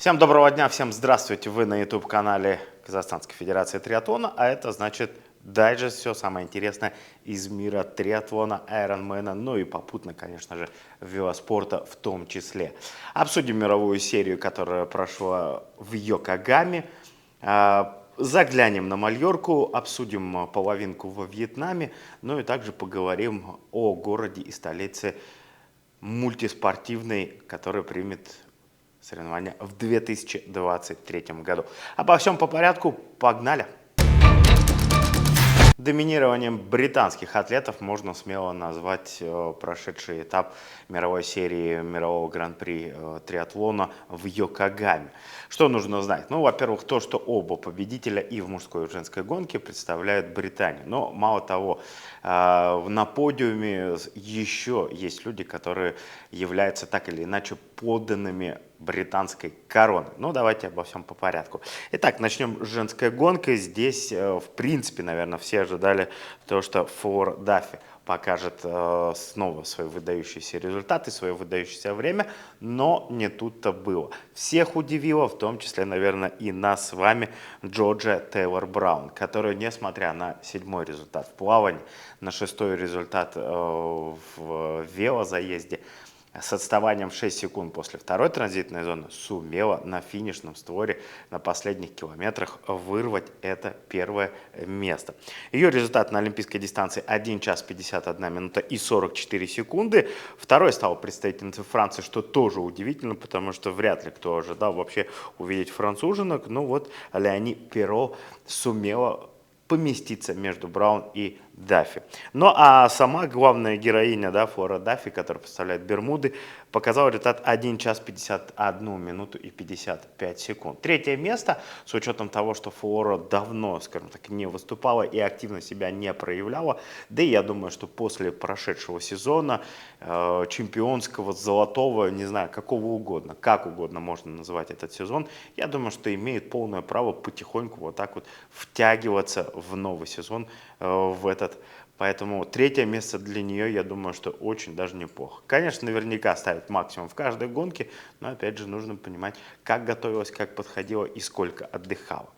Всем доброго дня, всем здравствуйте. Вы на YouTube-канале Казахстанской Федерации Триатлона, а это значит дайджест, все самое интересное из мира триатлона, айронмена, ну и попутно, конечно же, велоспорта в том числе. Обсудим мировую серию, которая прошла в Йокогаме. Заглянем на Мальорку, обсудим половинку во Вьетнаме, ну и также поговорим о городе и столице мультиспортивной, который примет соревнования в 2023 году. Обо всем по порядку, погнали! Доминированием британских атлетов можно смело назвать прошедший этап мировой серии мирового гран-при триатлона в Йокогаме. Что нужно знать? Ну, во-первых, то, что оба победителя и в мужской и в женской гонке представляют Британию. Но мало того, на подиуме еще есть люди, которые являются так или иначе подданными британской короны. Ну, давайте обо всем по порядку. Итак, начнем с женской гонкой. Здесь, в принципе, наверное, все ожидали то, что Флора Даффи покажет снова свои выдающиеся результаты, свое выдающееся время, но не тут-то было. Всех удивило, в том числе, наверное, и нас с вами, Джорджия Тейлор Браун, которая, несмотря на 7-й результат в плавании, на 6-й результат в велозаезде, с отставанием в 6 секунд после второй транзитной зоны сумела на финишном створе на последних километрах вырвать это первое место. Ее результат на олимпийской дистанции 1 час 51 минута и 44 секунды. Второй стала представительницей Франции, что тоже удивительно, потому что вряд ли кто ожидал вообще увидеть француженок. Но вот Леони Перро сумела поместиться между Браун и Даффи. Ну а сама главная героиня, да, Флора Даффи, которая представляет Бермуды, показала результат 1 час 51 минуту и 55 секунд. Третье место, с учетом того, что Флора давно, скажем так, не выступала и активно себя не проявляла, да и я думаю, что после прошедшего сезона чемпионского, золотого, не знаю, какого угодно, как угодно можно называть этот сезон, я думаю, что имеет полное право потихоньку вот так вот втягиваться в новый сезон, в этот. Поэтому третье место для нее, я думаю, что очень даже неплохо. Конечно, наверняка ставит максимум в каждой гонке, но опять же нужно понимать, как готовилась, как подходила и сколько отдыхала.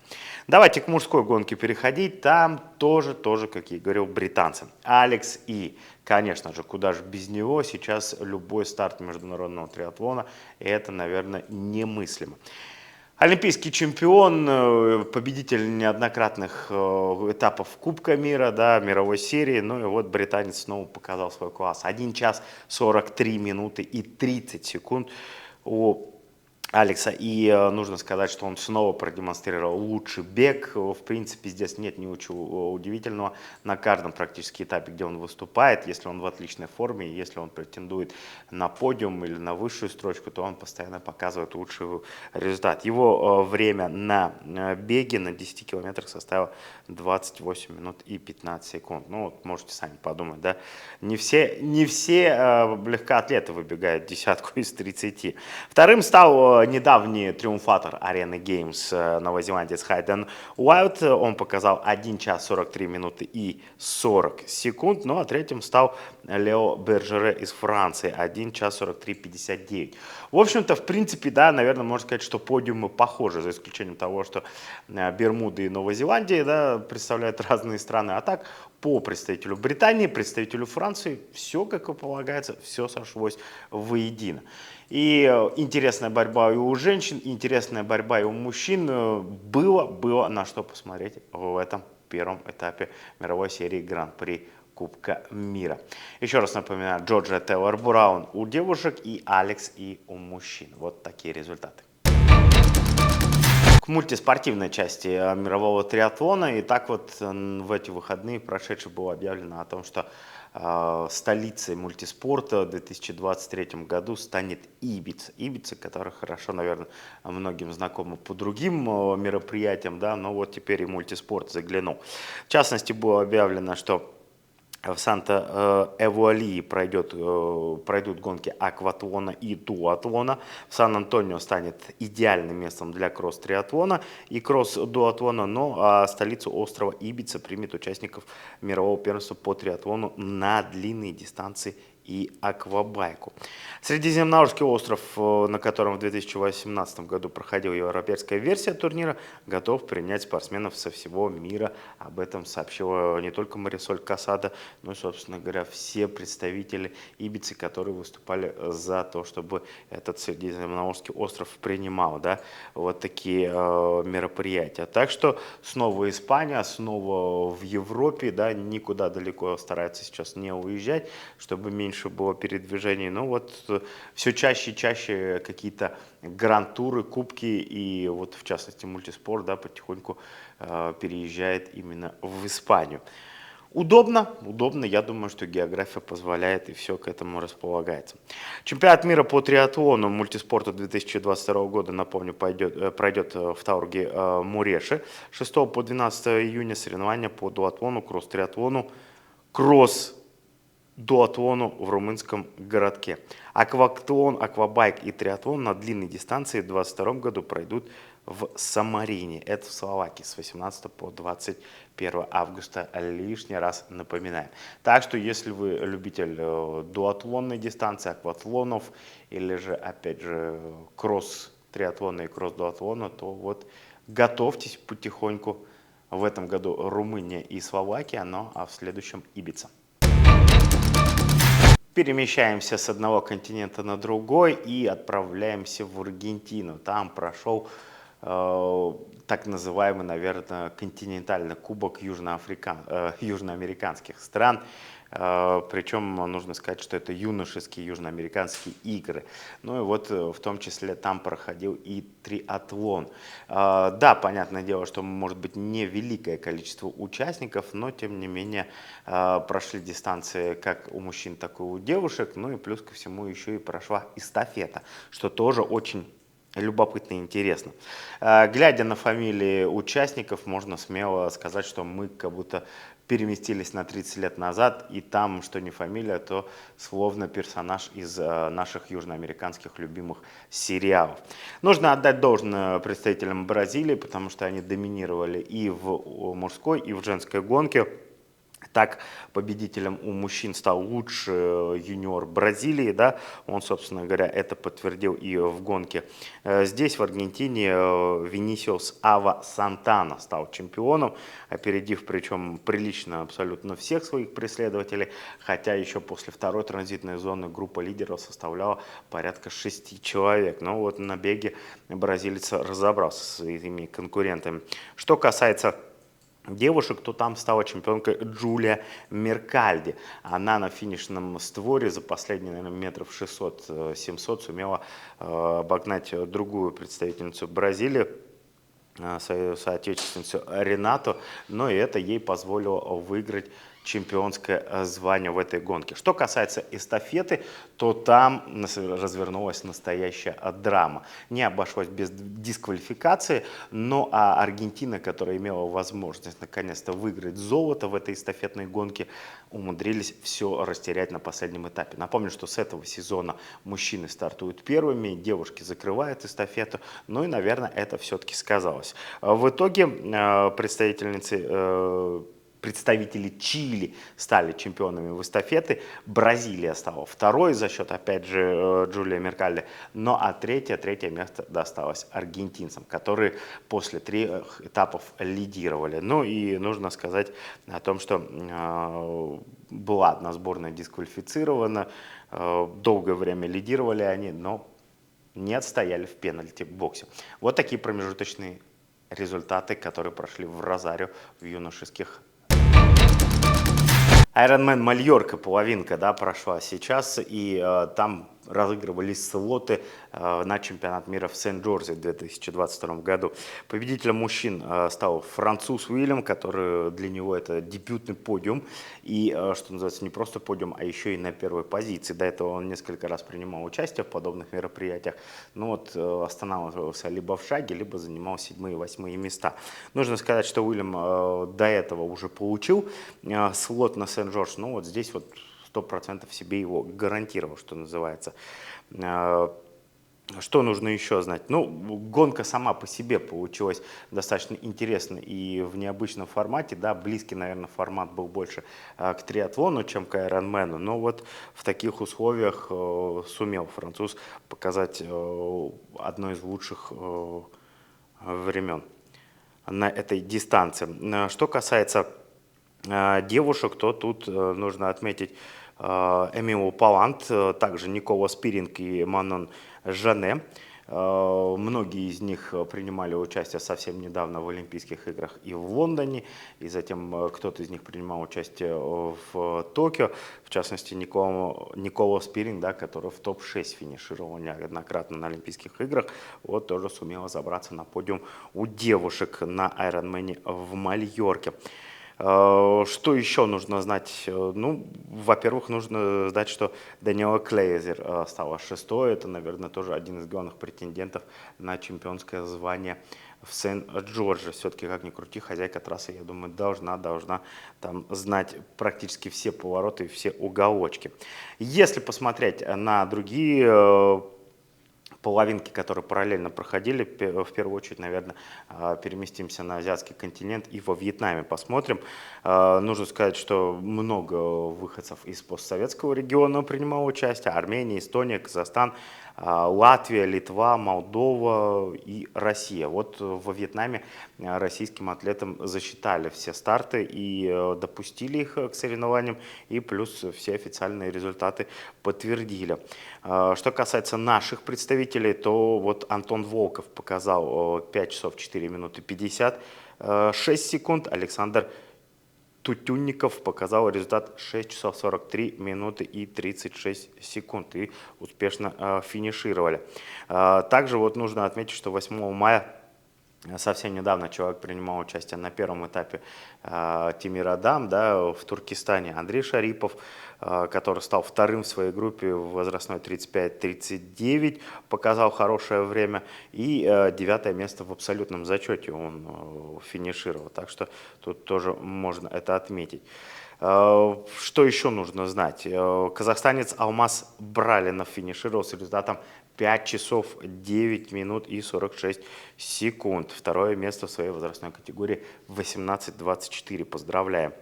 Давайте к мужской гонке переходить. Там тоже, как я говорил, британцы. Алекс И. Конечно же, куда же без него. Сейчас любой старт международного триатлона, это, наверное, немыслимо. Олимпийский чемпион, победитель неоднократных этапов Кубка мира, да, мировой серии. Ну и вот британец снова показал свой класс. 1 час 43 минуты и 30 секунд у Алекса. И нужно сказать, что он снова продемонстрировал лучший бег. В принципе, здесь нет ничего удивительного. На каждом практически этапе, где он выступает, если он в отличной форме, если он претендует на подиум или на высшую строчку, то он постоянно показывает лучший результат. Его время на беге на 10 километрах составило 28 минут и 15 секунд. Ну, вот можете сами подумать, да. Не все легкоатлеты выбегают десятку из 30. Вторым стал недавний триумфатор арены Games новозеландец Хайден Уайлд. Он показал 1 час 43 минуты и 40 секунд. Ну а третьим стал Лео Бержере из Франции. 1 час 43:59. В общем-то, в принципе, да, наверное, можно сказать, что подиумы похожи, за исключением того, что Бермуды и Новая Зеландия, да, представляют разные страны. А так, по представителю Британии, представителю Франции, все, как и полагается, все сошлось воедино. И интересная борьба и у женщин, интересная борьба и у мужчин. Было на что посмотреть в этом первом этапе мировой серии Гран-при Кубка мира. Еще раз напоминаю, Джорджия Тейлор Браун у девушек и Алекс И у мужчин. Вот такие результаты. К мультиспортивной части мирового триатлона. И так вот в эти выходные прошедшие было объявлено о том, что столицей мультиспорта в 2023 году станет Ибица. Ибица, которая хорошо, наверное, многим знакома по другим мероприятиям, да, но вот теперь и мультиспорт заглянул. В частности, было объявлено, что в Санта-Эвуалии пройдут гонки акватлона и дуатлона. В Сан-Антонио станет идеальным местом для кросс-триатлона и кросс-дуатлона. Но столицу острова Ибица примет участников мирового первенства по триатлону на длинные дистанции и аквабайку. Средиземноморский остров, на котором в 2018 году проходила европейская версия турнира, готов принять спортсменов со всего мира. Об этом сообщила не только Марисоль Касада, но и, собственно говоря, все представители Ибицы, которые выступали за то, чтобы этот Средиземноморский остров принимал, да, вот такие мероприятия. Так что снова Испания, снова в Европе, да, никуда далеко стараются сейчас не уезжать, чтобы меньше было передвижений. Но вот все чаще и чаще какие-то гранд-туры, кубки и вот в частности мультиспорт, да, потихоньку переезжает именно в Испанию. Удобно, удобно, я думаю, что география позволяет и все к этому располагается. Чемпионат мира по триатлону мультиспорту 2022 года, напомню, пройдет в Таурге Муреши. 6 по 12 июня соревнования по дуатлону, кросс-триатлону, кросс-дуатлону в румынском городке. Акватлон, аквабайк и триатлон на длинной дистанции в 2022 году пройдут в Самарине, это в Словакии, с 18 по 21 августа, лишний раз напоминаем. Так что, если вы любитель дуатлонной дистанции, акватлонов, или же, опять же, кросс-триатлона и кросс-дуатлона, то вот готовьтесь потихоньку. В этом году Румыния и Словакия, а в следующем Ибица. Перемещаемся с одного континента на другой и отправляемся в Аргентину. Там прошел так называемый, наверное, континентальный кубок южноамериканских стран. Причем нужно сказать, что это юношеские южноамериканские игры. Ну и вот в том числе там проходил и триатлон. Да, понятное дело, что может быть не великое количество участников, но тем не менее прошли дистанции как у мужчин, так и у девушек. Ну и плюс ко всему еще и прошла эстафета, что тоже очень любопытно и интересно. Глядя на фамилии участников, можно смело сказать, что мы как будто переместились на 30 лет назад, и там, что не фамилия, то словно персонаж из наших южноамериканских любимых сериалов. Нужно отдать должное представителям Бразилии, потому что они доминировали и в мужской, и в женской гонке. Так, победителем у мужчин стал лучший юниор Бразилии, да, он, собственно говоря, это подтвердил и в гонке. Здесь, в Аргентине, Винисиус Ава Сантана стал чемпионом, опередив, причем прилично абсолютно всех своих преследователей, хотя еще после второй транзитной зоны группа лидеров составляла порядка 6 человек. Но вот на беге бразилец разобрался со своими конкурентами. Что касается девушек, то там стала чемпионкой Джулия Меркальди. Она на финишном створе за последние, наверное, метров 600-700 сумела обогнать другую представительницу Бразилии, свою соотечественницу Ренату, но и это ей позволило выиграть чемпионское звание в этой гонке. Что касается эстафеты, то там развернулась настоящая драма. Не обошлось без дисквалификации, но Аргентина, которая имела возможность наконец-то выиграть золото в этой эстафетной гонке, умудрились все растерять на последнем этапе. Напомню, что с этого сезона мужчины стартуют первыми, девушки закрывают эстафету, ну и, наверное, это все-таки сказалось. В итоге представители Чили стали чемпионами в эстафете, Бразилия стала второй за счет, опять же, Джулия Меркальди, третье место досталось аргентинцам, которые после 3 этапов лидировали. Ну и нужно сказать о том, что была одна сборная дисквалифицирована, долгое время лидировали они, но не отстояли в пенальти-боксе. Вот такие промежуточные результаты, которые прошли в Розарио в юношеских. Ironman Мальорка, половинка, да, прошла сейчас, и там разыгрывались слоты на чемпионат мира в Сент-Джордже в 2022 году. Победителем мужчин стал француз Уильям, который для него это дебютный подиум, и, что называется, не просто подиум, а еще и на первой позиции. До этого он несколько раз принимал участие в подобных мероприятиях, но вот останавливался либо в шаге, либо занимал 7 и 8 места. Нужно сказать, что Уильям до этого уже получил слот на Сент-Джордж, ну вот здесь вот 100% себе его гарантировал, что называется. Что нужно еще знать? Ну, гонка сама по себе получилась достаточно интересной и в необычном формате, да, близкий, наверное, формат был больше к триатлону, чем к айронмену, но вот в таких условиях сумел француз показать одно из лучших времен на этой дистанции. Что касается девушек, то тут нужно отметить Эмилу Палант, также Никола Спиринг и Манон Жане. Многие из них принимали участие совсем недавно в Олимпийских играх и в Лондоне, и затем кто-то из них принимал участие в Токио, в частности Никола Спиринг, да, который в топ-6 финишировал неоднократно на Олимпийских играх, вот тоже сумела забраться на подиум у девушек на Айронмене в Мальорке. Что еще нужно знать? Ну, во-первых, нужно знать, что Даниэла Клейзер стала шестой. Это, наверное, тоже один из главных претендентов на чемпионское звание в Сент-Джордже. Все-таки, как ни крути, хозяйка трассы, я думаю, должна там знать практически все повороты и все уголочки. Если посмотреть на другие половинки, которые параллельно проходили, в первую очередь, наверное, переместимся на азиатский континент и во Вьетнаме посмотрим. Нужно сказать, что много выходцев из постсоветского региона принимало участие: Армения, Эстония, Казахстан, Латвия, Литва, Молдова и Россия. Вот во Вьетнаме российским атлетам засчитали все старты и допустили их к соревнованиям, и плюс все официальные результаты подтвердили. Что касается наших представителей, то вот Антон Волков показал 5 часов 4 минуты 56 секунд, Александр Тутюнников показал результат 6 часов 43 минуты и 36 секунд и успешно финишировали. Также вот нужно отметить, что 8 мая совсем недавно человек принимал участие на первом этапе Тимир-Адам, да, в Туркестане. Андрей Шарипов, который стал вторым в своей группе в возрастной 35-39, показал хорошее время. И 9-е место в абсолютном зачете он финишировал. Так что тут тоже можно это отметить. Что еще нужно знать? Казахстанец Алмаз Бралинов финишировал с результатом 5 часов 9 минут и 46 секунд. Второе место в своей возрастной категории 18-24. Поздравляем.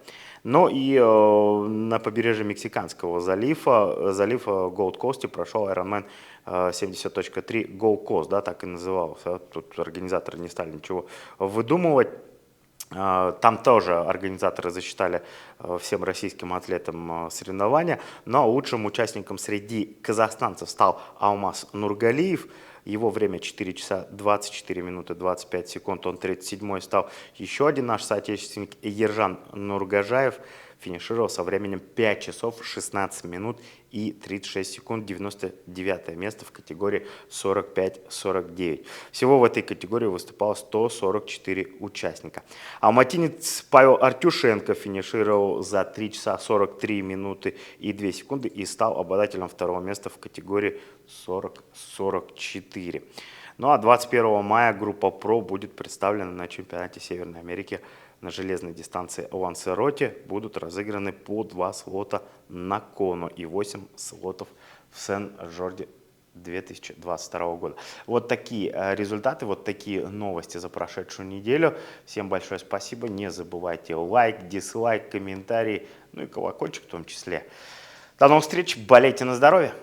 Но и на побережье Мексиканского залива Gold Coast прошел Ironman 70.3 Gold Coast, да, так и назывался. Тут организаторы не стали ничего выдумывать. Там тоже организаторы засчитали всем российским атлетам соревнования, но лучшим участником среди казахстанцев стал Алмаз Нургалиев. Его время 4 часа 24 минуты 25 секунд, он 37-й стал. Еще один наш соотечественник Ержан Нургажаев финишировал со временем 5 часов 16 минут и 36 секунд, 99 место в категории 45-49. Всего в этой категории выступало 144 участника. Алматинец Павел Артюшенко финишировал за 3 часа 43 минуты и 2 секунды и стал обладателем второго места в категории 40-44. Ну а 21 мая группа ПРО будет представлена на чемпионате Северной Америки на железной дистанции Лансероте. Будут разыграны по 2 слота на Кону и 8 слотов в Сен-Жорди 2022 года. Вот такие результаты, вот такие новости за прошедшую неделю. Всем большое спасибо. Не забывайте лайк, дизлайк, комментарий, ну и колокольчик в том числе. До новых встреч. Болейте на здоровье.